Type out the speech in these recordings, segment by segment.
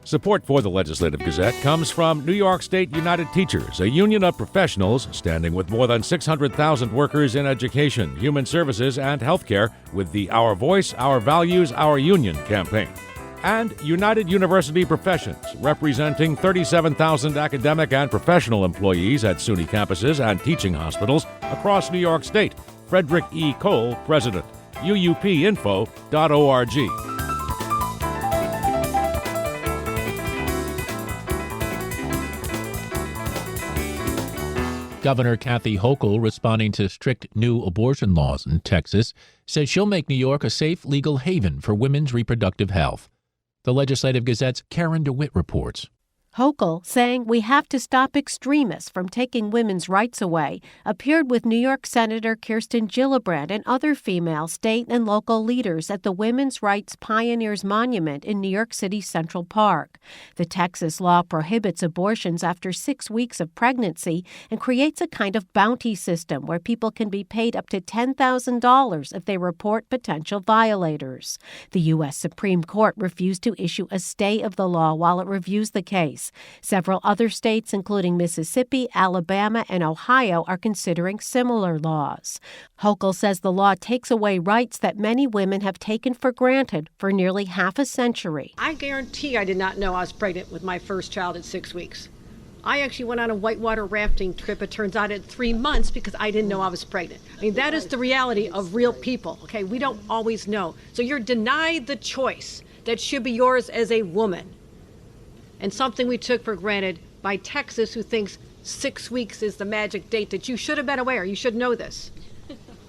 Support for the Legislative Gazette comes from New York State United Teachers, a union of professionals standing with more than 600,000 workers in education, human services, and healthcare with the Our Voice, Our Values, Our Union campaign. And United University Professions, representing 37,000 academic and professional employees at SUNY campuses and teaching hospitals across New York State. Frederick E. Cole, President. UUPinfo.org. Governor Kathy Hochul, responding to strict new abortion laws in Texas, says she'll make New York a safe legal haven for women's reproductive health. The Legislative Gazette's Karen DeWitt reports. Hochul, saying we have to stop extremists from taking women's rights away, appeared with New York Senator Kirsten Gillibrand and other female state and local leaders at the Women's Rights Pioneers Monument in New York City's Central Park. The Texas law prohibits abortions after 6 weeks of pregnancy and creates a kind of bounty system where people can be paid up to $10,000 if they report potential violators. The U.S. Supreme Court refused to issue a stay of the law while it reviews the case. Several other states, including Mississippi, Alabama, and Ohio, are considering similar laws. Hochul says the law takes away rights that many women have taken for granted for nearly half a century. I guarantee I did not know I was pregnant with my first child at 6 weeks. I actually went on a whitewater rafting trip, it turns out, at 3 months because I didn't know I was pregnant. I mean, that is the reality of real people, okay? We don't always know. So you're denied the choice that should be yours as a woman. And something we took for granted by Texas, who thinks 6 weeks is the magic date that you should have been aware. You should know this.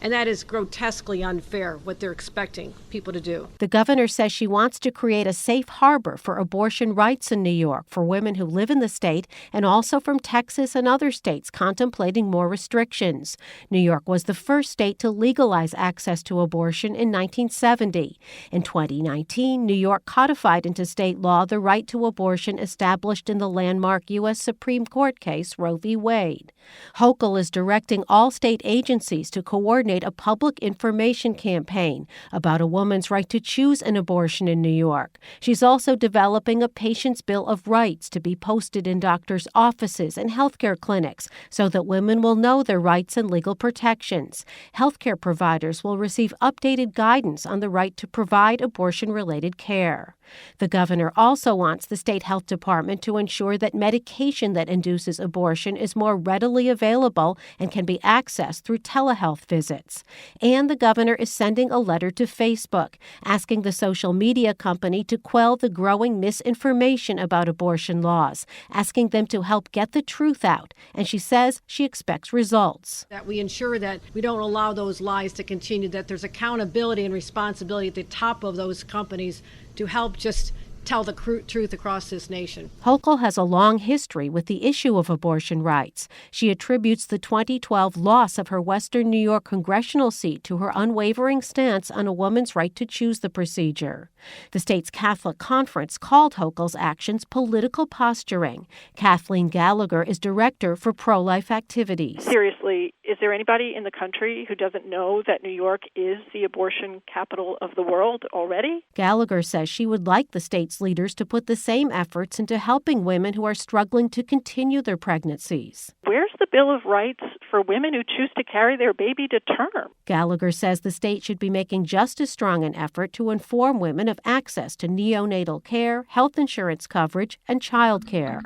And that is grotesquely unfair, what they're expecting people to do. The governor says she wants to create a safe harbor for abortion rights in New York for women who live in the state and also from Texas and other states contemplating more restrictions. New York was the first state to legalize access to abortion in 1970. In 2019, New York codified into state law the right to abortion established in the landmark U.S. Supreme Court case Roe v. Wade. Hochul is directing all state agencies to coordinate a public information campaign about a woman's right to choose an abortion in New York. She's also developing a patient's bill of rights to be posted in doctors' offices and healthcare clinics so that women will know their rights and legal protections. Healthcare providers will receive updated guidance on the right to provide abortion-related care. The governor also wants the state health department to ensure that medication that induces abortion is more readily available and can be accessed through telehealth visits. And the governor is sending a letter to Facebook, asking the social media company to quell the growing misinformation about abortion laws, asking them to help get the truth out. And she says she expects results. That we ensure that we don't allow those lies to continue, that there's accountability and responsibility at the top of those companies to help just tell the truth across this nation. Hochul has a long history with the issue of abortion rights. She attributes the 2012 loss of her Western New York congressional seat to her unwavering stance on a woman's right to choose the procedure. The state's Catholic Conference called Hochul's actions political posturing. Kathleen Gallagher is director for pro-life activities. Seriously, is there anybody in the country who doesn't know that New York is the abortion capital of the world already? Gallagher says she would like the state's leaders to put the same efforts into helping women who are struggling to continue their pregnancies. Where's the Bill of Rights for women who choose to carry their baby to term? Gallagher says the state should be making just as strong an effort to inform women of access to neonatal care, health insurance coverage, and child care.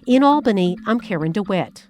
In Albany, I'm Karen DeWitt.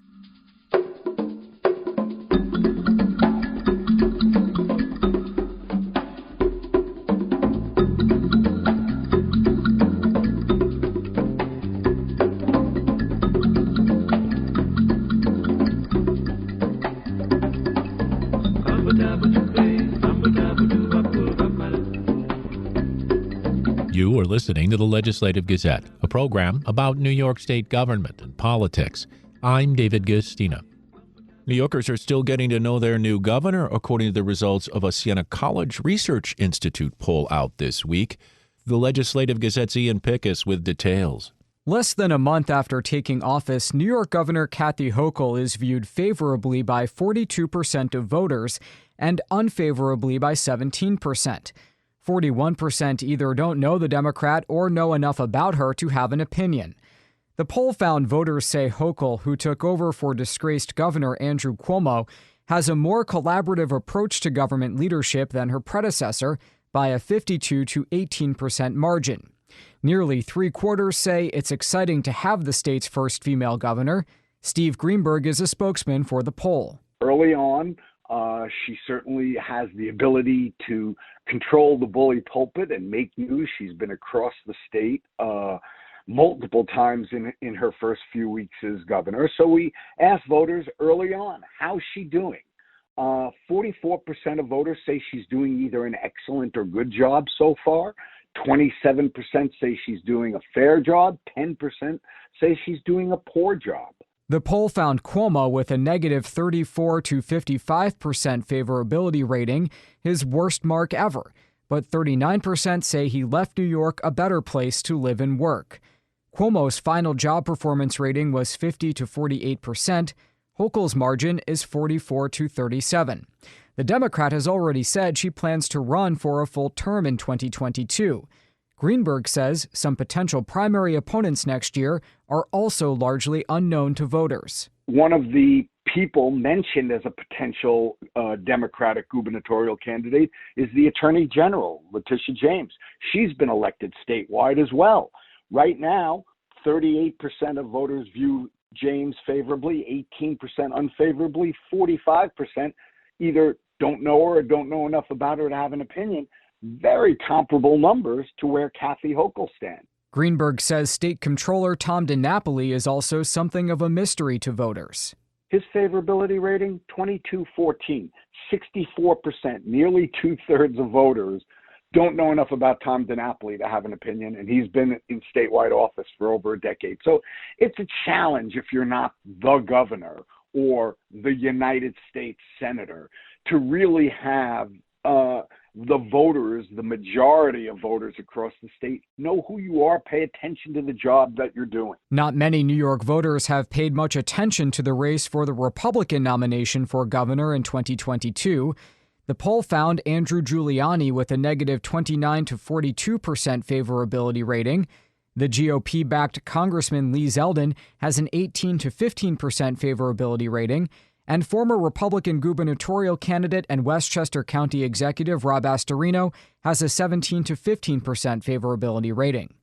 You are listening to the Legislative Gazette, a program about New York State government and politics. I'm David Gustina. New Yorkers are still getting to know their new governor, according to the results of a Siena College Research Institute poll out this week. The Legislative Gazette's Ian Pickus with details. Less than a month after taking office, New York Governor Kathy Hochul is viewed favorably by 42% of voters and unfavorably by 17%. 41% either don't know the Democrat or know enough about her to have an opinion. The poll found voters say Hochul, who took over for disgraced Governor Andrew Cuomo, has a more collaborative approach to government leadership than her predecessor by a 52 to 18% margin. Nearly three-quarters say it's exciting to have the state's first female governor. Steve Greenberg is a spokesman for the poll. Early on, she certainly has the ability to control the bully pulpit and make news. She's been across the state multiple times in her first few weeks as governor. So we asked voters early on, how's she doing? 44% of voters say she's doing either an excellent or good job so far. 27% say she's doing a fair job. 10% say she's doing a poor job. The poll found Cuomo with a negative 34 to 55% favorability rating, his worst mark ever. But 39% say he left New York a better place to live and work. Cuomo's final job performance rating was 50 to 48%. Hochul's margin is 44 to 37. The Democrat has already said she plans to run for a full term in 2022. Greenberg says some potential primary opponents next year are also largely unknown to voters. One of the people mentioned as a potential Democratic gubernatorial candidate is the Attorney General, Letitia James. She's been elected statewide as well. Right now, 38% of voters view James favorably, 18% unfavorably, 45% either don't know her or don't know enough about her to have an opinion. Very comparable numbers to where Kathy Hochul stands. Greenberg says State Comptroller Tom DiNapoli is also something of a mystery to voters. His favorability rating, 22-14, 64%, nearly two-thirds of voters don't know enough about Tom DiNapoli to have an opinion, and he's been in statewide office for over a decade. So it's a challenge if you're not the governor or the United States senator to really have the voters, the majority of voters across the state, know who you are, pay attention to the job that you're doing. Not many New York voters have paid much attention to the race for the Republican nomination for governor in 2022. The poll found Andrew Giuliani with a negative 29 to 42% favorability rating. The GOP-backed Congressman Lee Zeldin has an 18 to 15% favorability rating. And former Republican gubernatorial candidate and Westchester County Executive Rob Astorino has a 17 to 15% favorability rating.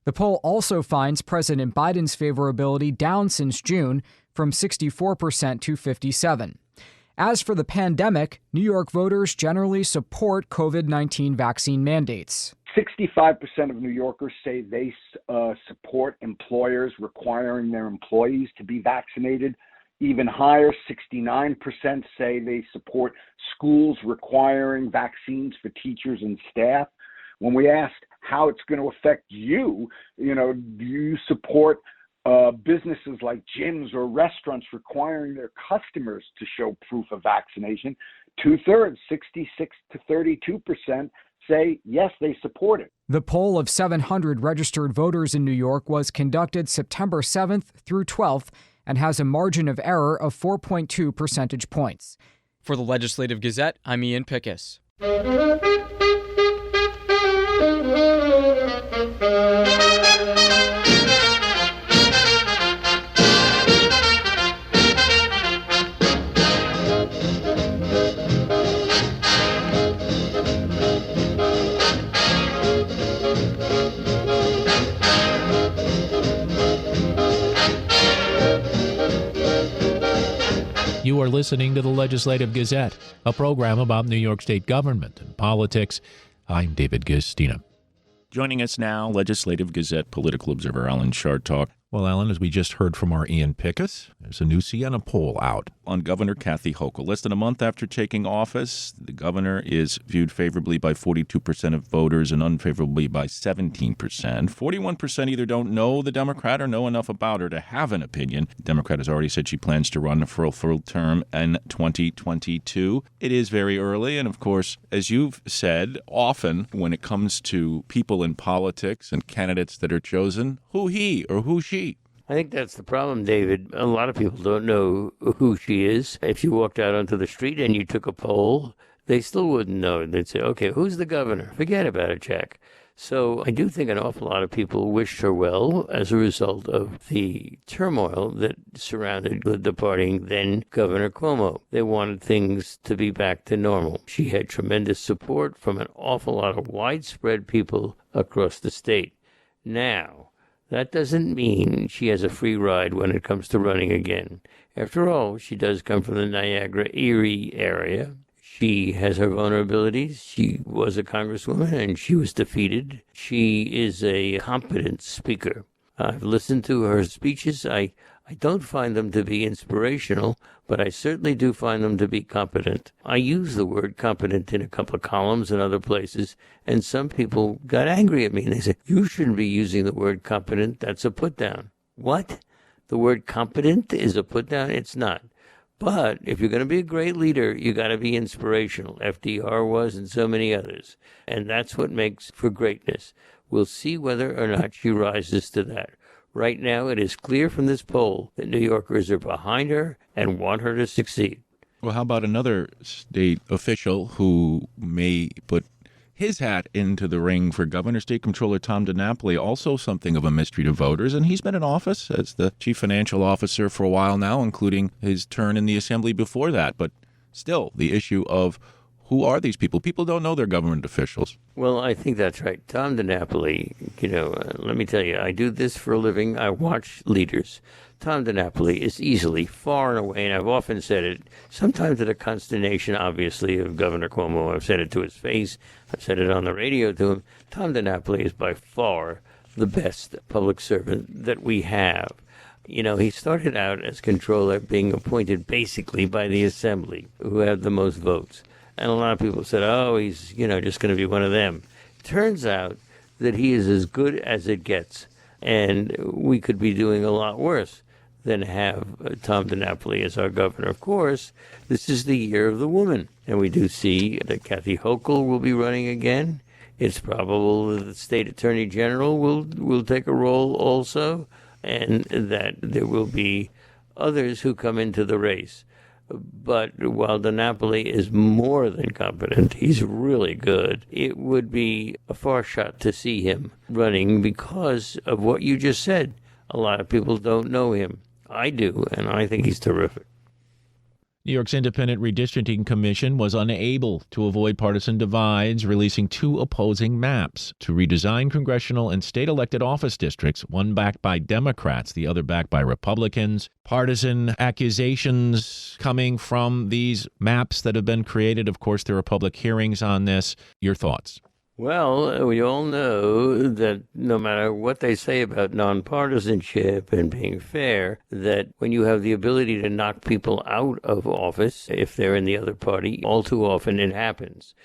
The poll also finds President Biden's favorability down since June from 64% to 57%. As for the pandemic, New York voters generally support COVID-19 vaccine mandates. 65% of New Yorkers say they support employers requiring their employees to be vaccinated. Even higher, 69% say they support schools requiring vaccines for teachers and staff. When we asked how it's going to affect you, do you support businesses like gyms or restaurants requiring their customers to show proof of vaccination? Two-thirds, 66 to 32%, say yes, they support it. The poll of 700 registered voters in New York was conducted September 7th through 12th and has a margin of error of 4.2 percentage points. For the Legislative Gazette, I'm Ian Pickus. You are listening to the Legislative Gazette, a program about New York State government and politics. I'm David Guistina. Joining us now, Legislative Gazette political observer Alan Chartock. Well, Alan, as we just heard from our Ian Pickus, there's a new Siena Poll out On Governor Kathy Hochul. Less than a month after taking office, the governor is viewed favorably by 42% of voters and unfavorably by 17%. 41% either don't know the Democrat or know enough about her to have an opinion. The Democrat has already said she plans to run for a full term in 2022. It is very early, and of course, as you've said, often when it comes to people in politics and candidates that are chosen, who he or who she? I think that's the problem, David. A lot of people don't know who she is. If you walked out onto the street and you took a poll, they still wouldn't know. They'd say, okay, who's the governor? Forget about it, Jack. So I do think an awful lot of people wished her well as a result of the turmoil that surrounded the departing then Governor Cuomo. They wanted things to be back to normal. She had tremendous support from an awful lot of widespread people across the state. Now, that doesn't mean she has a free ride when it comes to running again. After all, she does come from the Niagara-Erie area. She has her vulnerabilities. She was a congresswoman and she was defeated. She is a competent speaker. I've listened to her speeches. I don't find them to be inspirational, but I certainly do find them to be competent. I use the word competent in a couple of columns and other places, and some people got angry at me and they said, you shouldn't be using the word competent. That's a put down. What? The word competent is a put down? It's not. But if you're going to be a great leader, you got to be inspirational. FDR was and so many others. And that's what makes for greatness. We'll see whether or not she rises to that. Right now, it is clear from this poll that New Yorkers are behind her and want her to succeed. Well, how about another state official who may put his hat into the ring for governor? State Comptroller Tom DiNapoli, also something of a mystery to voters, and he's been in office as the chief financial officer for a while now, including his turn in the assembly before that. But still, the issue of who are these people? People don't know they're government officials. Well, I think that's right. Tom DiNapoli, let me tell you, I do this for a living. I watch leaders. Tom DiNapoli is easily, far and away, and I've often said it, sometimes to the consternation, obviously, of Governor Cuomo. I've said it to his face. I've said it on the radio to him. Tom DiNapoli is by far the best public servant that we have. He started out as controller, being appointed basically by the assembly, who had the most votes. And a lot of people said, oh, he's, just going to be one of them. Turns out that he is as good as it gets. And we could be doing a lot worse than have Tom DiNapoli as our governor. Of course, this is the year of the woman. And we do see that Kathy Hochul will be running again. It's probable that the state attorney general will take a role also, and that there will be others who come into the race. But while DiNapoli is more than competent, he's really good, it would be a far shot to see him running because of what you just said. A lot of people don't know him. I do, and I think he's terrific. New York's Independent Redistricting Commission was unable to avoid partisan divides, releasing two opposing maps to redesign congressional and state elected office districts, one backed by Democrats, the other backed by Republicans. Partisan accusations coming from these maps that have been created. Of course, there are public hearings on this. Your thoughts? Well, we all know that no matter what they say about nonpartisanship and being fair, that when you have the ability to knock people out of office, if they're in the other party, all too often it happens.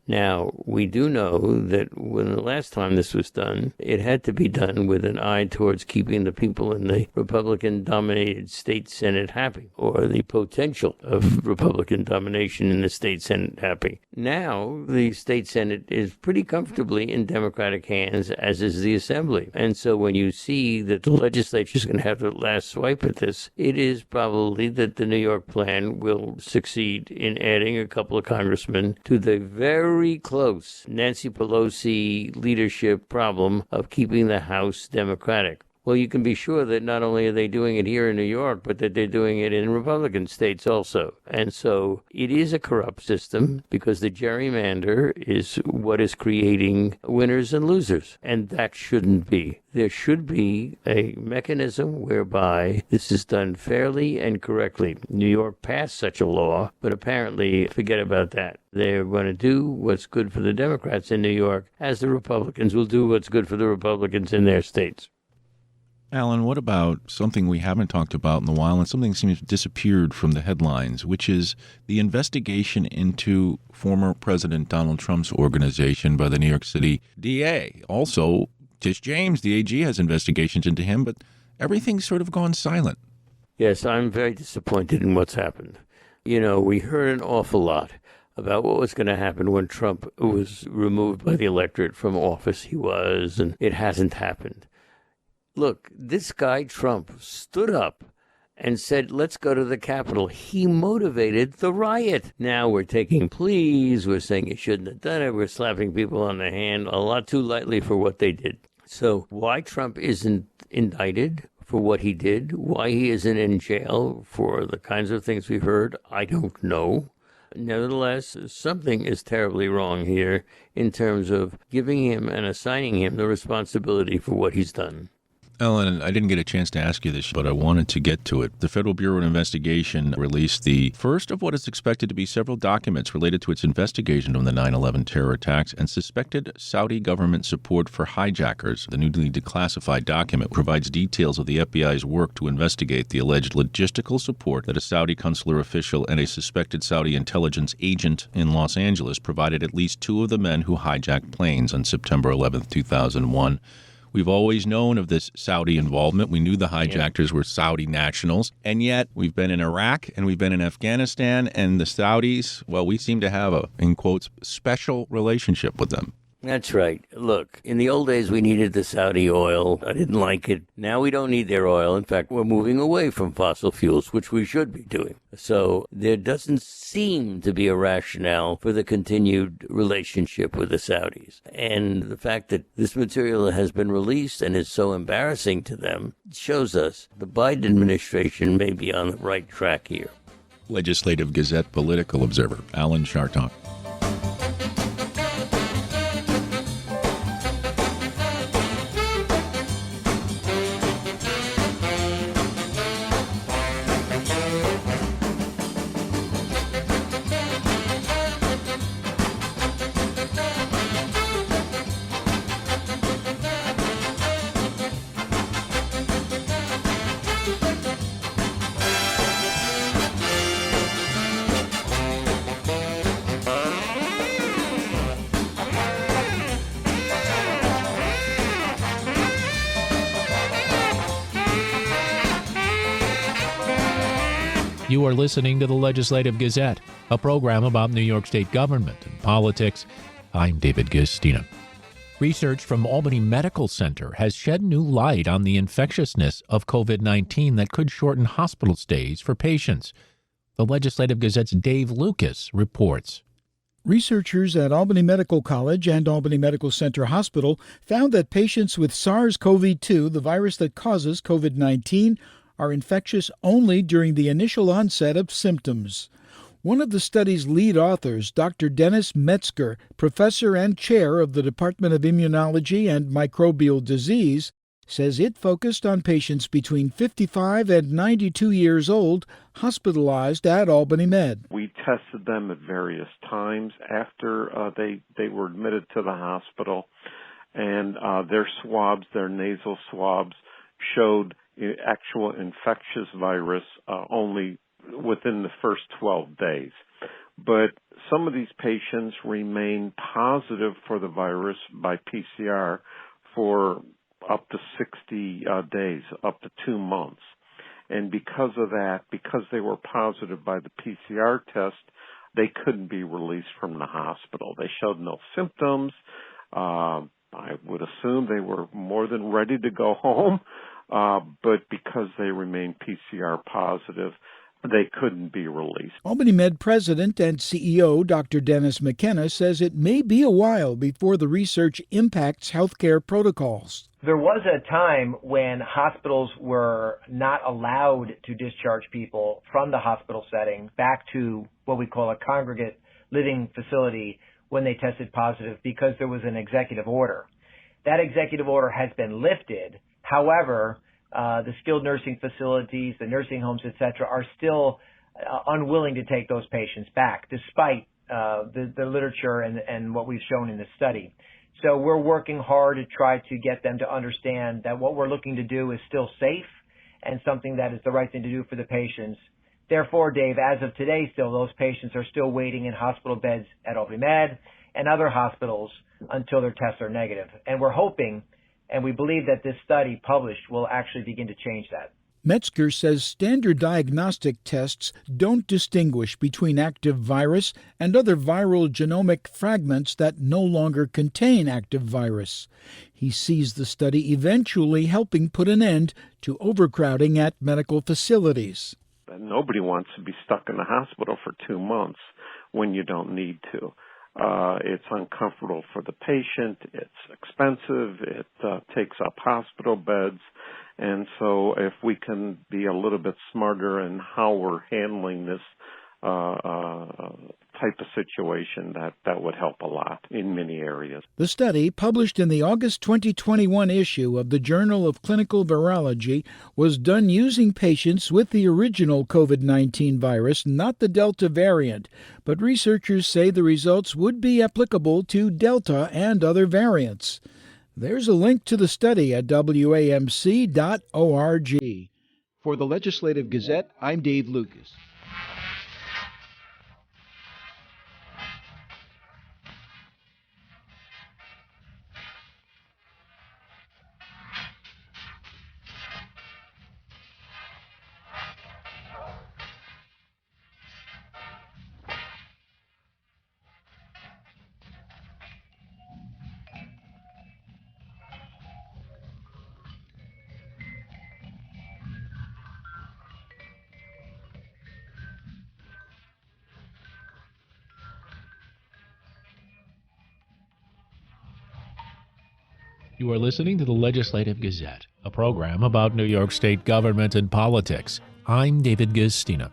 Now, we do know that when the last time this was done, it had to be done with an eye towards keeping the people in the Republican-dominated state Senate happy, or the potential of Republican domination in the state Senate happy. Now, the state Senate is pretty comfortably in Democratic hands, as is the Assembly. And so when you see that the legislature is going to have the last swipe at this, it is probably that the New York plan will succeed in adding a couple of congressmen to the very close Nancy Pelosi leadership problem of keeping the House Democratic. Well, you can be sure that not only are they doing it here in New York, but that they're doing it in Republican states also. And so it is a corrupt system because the gerrymander is what is creating winners and losers. And that shouldn't be. There should be a mechanism whereby this is done fairly and correctly. New York passed such a law, but apparently forget about that. They're going to do what's good for the Democrats in New York, as the Republicans will do what's good for the Republicans in their states. Alan, what about something we haven't talked about in a while and something seems to have disappeared from the headlines, which is the investigation into former President Donald Trump's organization by the New York City DA. Also, Tish James, the AG, has investigations into him, but everything's sort of gone silent. Yes, I'm very disappointed in what's happened. We heard an awful lot about what was going to happen when Trump was removed by the electorate from office. He was, and it hasn't happened. Look, this guy Trump stood up and said, let's go to the Capitol. He motivated the riot. Now we're taking pleas. We're saying you shouldn't have done it. We're slapping people on the hand a lot too lightly for what they did. So why Trump isn't indicted for what he did, why he isn't in jail for the kinds of things we've heard, I don't know. Nevertheless, something is terribly wrong here in terms of giving him and assigning him the responsibility for what he's done. Alan, I didn't get a chance to ask you this, but I wanted to get to it. The Federal Bureau of Investigation released the first of what is expected to be several documents related to its investigation of the 9/11 terror attacks and suspected Saudi government support for hijackers. The newly declassified document provides details of the FBI's work to investigate the alleged logistical support that a Saudi consular official and a suspected Saudi intelligence agent in Los Angeles provided at least two of the men who hijacked planes on September 11, 2001. We've always known of this Saudi involvement. We knew the hijackers were Saudi nationals. And yet we've been in Iraq and we've been in Afghanistan, and the Saudis, well, we seem to have a, in quotes, special relationship with them. That's right. Look, in the old days, we needed the Saudi oil. I didn't like it. Now we don't need their oil. In fact, we're moving away from fossil fuels, which we should be doing. So there doesn't seem to be a rationale for the continued relationship with the Saudis. And the fact that this material has been released and is so embarrassing to them shows us the Biden administration may be on the right track here. Legislative Gazette political observer Alan Chartock. You are listening to the Legislative Gazette, a program about New York State government and politics. I'm David Guistina. Research from Albany Medical Center has shed new light on the infectiousness of COVID-19 that could shorten hospital stays for patients. The Legislative Gazette's Dave Lucas reports. Researchers at Albany Medical College and Albany Medical Center Hospital found that patients with SARS-CoV-2, the virus that causes COVID-19, are infectious only during the initial onset of symptoms. One of the study's lead authors, Dr. Dennis Metzger, professor and chair of the Department of Immunology and Microbial Disease, says it focused on patients between 55 and 92 years old hospitalized at Albany Med. We tested them at various times after they were admitted to the hospital, and their swabs, their nasal swabs, showed actual infectious virus only within the first 12 days. But some of these patients remain positive for the virus by PCR for up to 60 days, up to 2 months. And because of that, because they were positive by the PCR test, they couldn't be released from the hospital. They showed no symptoms. I would assume they were more than ready to go home. But because they remain PCR positive, they couldn't be released. Albany Med President and CEO Dr. Dennis McKenna says it may be a while before the research impacts healthcare protocols. There was a time when hospitals were not allowed to discharge people from the hospital setting back to what we call a congregate living facility when they tested positive because there was an executive order. That executive order has been lifted. However, the skilled nursing facilities, the nursing homes, etc., are still unwilling to take those patients back, despite the literature and what we've shown in this study. So we're working hard to try to get them to understand that what we're looking to do is still safe and something that is the right thing to do for the patients. Therefore, Dave, as of today, still those patients are still waiting in hospital beds at Albany Med and other hospitals until their tests are negative. And we're hoping and we believe that this study published will actually begin to change that. Metzger says standard diagnostic tests don't distinguish between active virus and other viral genomic fragments that no longer contain active virus. He sees the study eventually helping put an end to overcrowding at medical facilities. Nobody wants to be stuck in the hospital for 2 months when you don't need to. It's uncomfortable for the patient, it's expensive, it takes up hospital beds, and so if we can be a little bit smarter in how we're handling this type of situation, that would help a lot in many areas. The study, published in the August 2021 issue of the Journal of Clinical Virology, was done using patients with the original COVID-19 virus, not the Delta variant, but researchers say the results would be applicable to Delta and other variants. There's a link to the study at wamc.org. For the Legislative Gazette, I'm Dave Lucas. You are listening to the Legislative Gazette, a program about New York State government and politics. I'm David Gustina.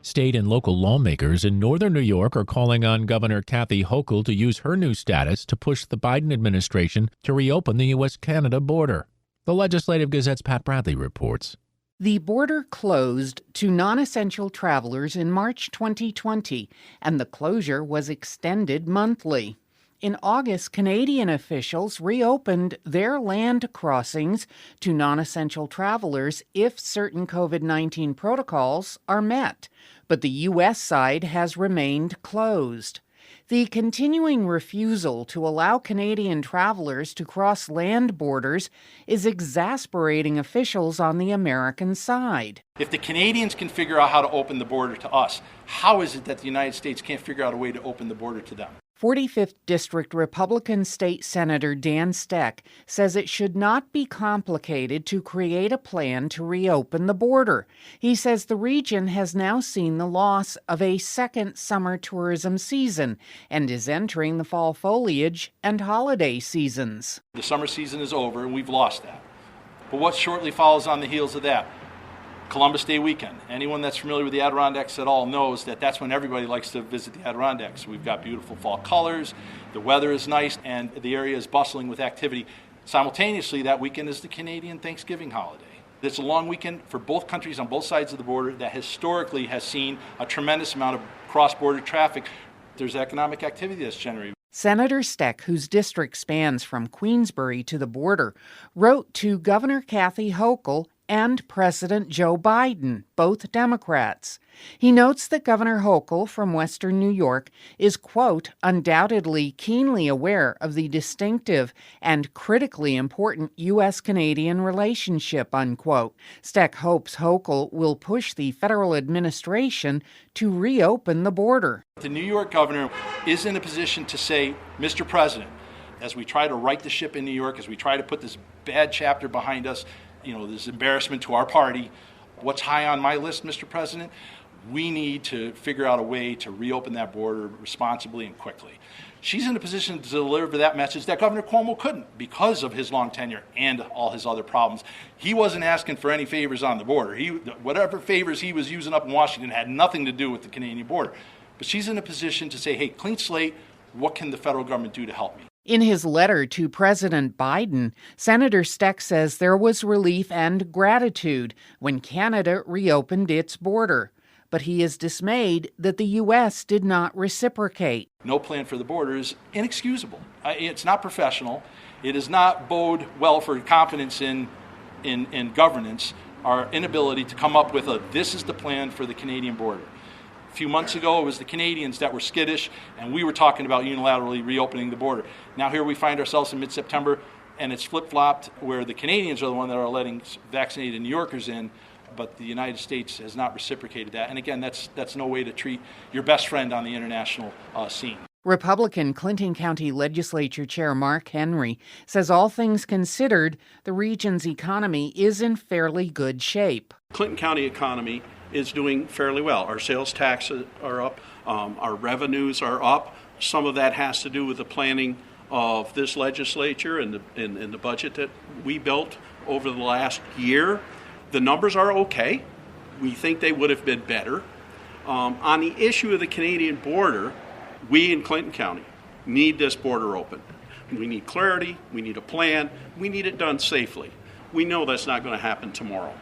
State and local lawmakers in northern New York are calling on Governor Kathy Hochul to use her new status to push the Biden administration to reopen the U.S.-Canada border. The Legislative Gazette's Pat Bradley reports. The border closed to non-essential travelers in March 2020, and the closure was extended monthly. In August, Canadian officials reopened their land crossings to non-essential travelers if certain COVID-19 protocols are met, but the U.S. side has remained closed. The continuing refusal to allow Canadian travelers to cross land borders is exasperating officials on the American side. If the Canadians can figure out how to open the border to us, how is it that the United States can't figure out a way to open the border to them? 45th District Republican State Senator Dan Steck says it should not be complicated to create a plan to reopen the border. He says the region has now seen the loss of a second summer tourism season and is entering the fall foliage and holiday seasons. The summer season is over and we've lost that. But what shortly follows on the heels of that? Columbus Day weekend. Anyone that's familiar with the Adirondacks at all knows that that's when everybody likes to visit the Adirondacks. We've got beautiful fall colors, the weather is nice, and the area is bustling with activity. Simultaneously, that weekend is the Canadian Thanksgiving holiday. It's a long weekend for both countries on both sides of the border that historically has seen a tremendous amount of cross-border traffic. There's economic activity that's generated. Senator Steck, whose district spans from Queensbury to the border, wrote to Governor Kathy Hochul and President Joe Biden, both Democrats. He notes that Governor Hochul from Western New York is, quote, undoubtedly keenly aware of the distinctive and critically important U.S.-Canadian relationship, unquote. Steck hopes Hochul will push the federal administration to reopen the border. The New York governor is in a position to say, Mr. President, as we try to right the ship in New York, as we try to put this bad chapter behind us, this embarrassment to our party, what's high on my list, Mr. President? We need to figure out a way to reopen that border responsibly and quickly. She's in a position to deliver that message that Governor Cuomo couldn't because of his long tenure and all his other problems. He wasn't asking for any favors on the border. Whatever favors he was using up in Washington had nothing to do with the Canadian border. But she's in a position to say, hey, clean slate, what can the federal government do to help me? In his letter to President Biden, Senator Steck says there was relief and gratitude when Canada reopened its border. But he is dismayed that the U.S. did not reciprocate. No plan for the border is inexcusable. It's not professional. It does not bode well for confidence in governance, our inability to come up with this is the plan for the Canadian border. A few months ago, it was the Canadians that were skittish, and we were talking about unilaterally reopening the border. Now here we find ourselves in mid-September, and it's flip-flopped where the Canadians are the one that are letting vaccinated New Yorkers in, but the United States has not reciprocated that. And again, that's no way to treat your best friend on the international scene. Republican Clinton County Legislature Chair Mark Henry says all things considered, the region's economy is in fairly good shape. Clinton County economy is doing fairly well. Our sales taxes are up, our revenues are up. Some of that has to do with the planning of this legislature and the budget that we built over the last year. The numbers are okay. We think they would have been better. On the issue of the Canadian border, we in Clinton County need this border open. We need clarity, we need a plan, we need it done safely. We know that's not going to happen tomorrow,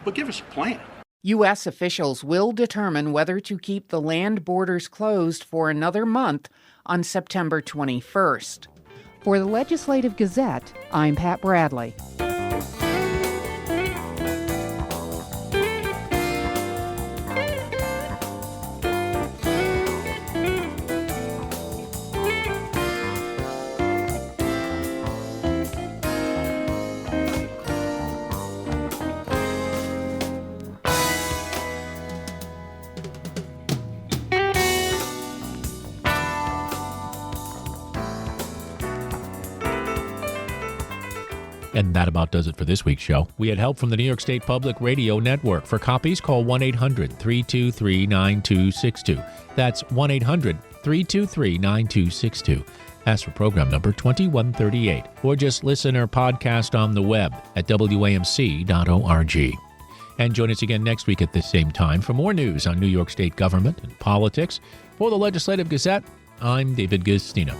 but give us a plan. U.S. officials will determine whether to keep the land borders closed for another month on September 21st. For the Legislative Gazette, I'm Pat Bradley. And that about does it for this week's show. We had help from the New York State Public Radio Network. For copies, call 1-800-323-9262. That's 1-800-323-9262. Ask for program number 2138. Or just listen or podcast on the web at wamc.org. And join us again next week at this same time for more news on New York State government and politics. For the Legislative Gazette, I'm David Gustina.